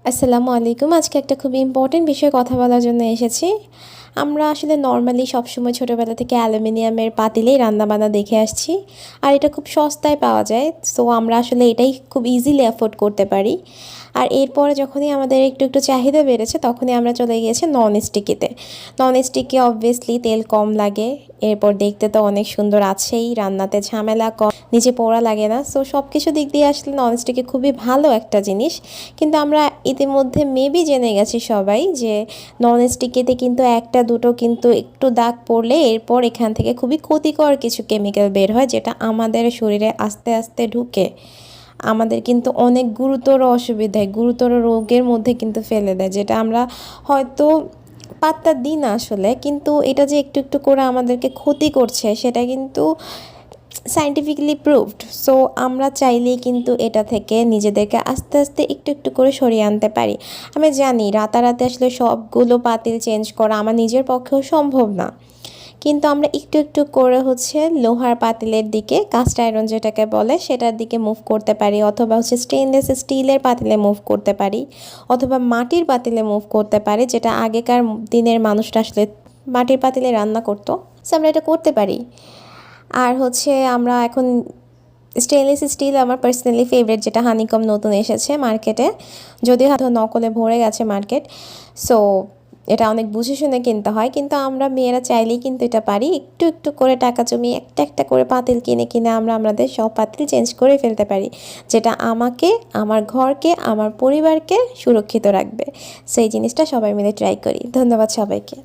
আসসালামু আলাইকুম। আজকে একটা খুব ইম্পর্টেন্ট বিষয়ে কথা বলার জন্য এসেছি। আমরা আসলে নরমালি সবসময় ছোটোবেলা থেকে অ্যালুমিনিয়ামের পাতিলেই রান্নাবান্না দেখে আসছি। আর এটা খুব সস্তায় পাওয়া যায়। সো আমরা আসলে এটাই খুব ইজিলি অ্যাফোর্ড করতে পারি। আর এরপরে যখনই আমাদের একটু একটু চাহিদা বেড়েছে তখনই আমরা চলে গিয়েছি ননস্টিকিতে। ননস্টিকে অবভিয়াসলি তেল কম লাগে, এরপর দেখতে তো অনেক সুন্দর আছেই, রান্নাতে ঝামেলা কম, নিচে পোড়া লাগে না। সো সব কিছু দিক দিয়ে আসলে ননস্টিকে খুবই ভালো একটা জিনিস। কিন্তু আমরা ইতিমধ্যে মেবি জেনে গেছি সবাই যে ননস্টিকেতে কিন্তু একটা দুটো কিন্তু একটু দাগ পড়লে এরপর এখান থেকে খুবই ক্ষতিকর কিছু কেমিক্যাল বের হয়, যেটা আমাদের শরীরে আস্তে আস্তে ঢুকে আমাদের কিন্তু অনেক গুরুতর অসুবিধায়, গুরুতর রোগের মধ্যে কিন্তু ফেলে দেয়, যেটা আমরা হয়তো পাত্তা দিই না আসলে। কিন্তু এটা যে একটু একটু করে আমাদেরকে ক্ষতি করছে সেটা কিন্তু সায়েন্টিফিক্যালি প্রুভড। সো আমরা চাইলেই কিন্তু এটা থেকে নিজেদেরকে আস্তে আস্তে একটু একটু করে সরিয়ে আনতে পারি। আমি জানি রাতারাতি আসলে সবগুলো পাতিল চেঞ্জ করা আমার নিজের পক্ষেও সম্ভব না, কিন্তু আমরা একটু একটু করে লোহার পাতিলের দিকে, কাস্ট আয়রন যেটাকে বলে সেটার দিকে মুভ করতে পারি, অথবা স্টেনলেস স্টিলের পাতিলে মুভ করতে পারি, অথবা মাটির পাতিলে মুভ করতে পারি, যেটা আগেকার দিনের মানুষরা আসলে মাটির পাতিলে রান্না করতো। সো আমরা এটা করতে পারি। আর আমরা এখন স্টেনলেস স্টিল আমার পার্সোনালি ফেভারিট, যেটা হানিকম নতুন এসেছে মার্কেটে, যদিও হয়তো নকলে ভরে গেছে মার্কেট। সো এটা অনেক বুঝে শুনে কিনতে হয়, কিন্তু আমরা মেয়েরা চাইলেই কিন্তু এটা পারি। একটু একটু করে টাকা জমিয়ে একটা একটা করে পাতিল কিনে কিনে আমরা আমাদের সব পাতিল চেঞ্জ করে ফেলতে পারি, যেটা আমাকে, আমার ঘরকে, আমার পরিবারকে সুরক্ষিত রাখবে। সেই জিনিসটা সবাই মিলে ট্রাই করি। ধন্যবাদ সবাইকে।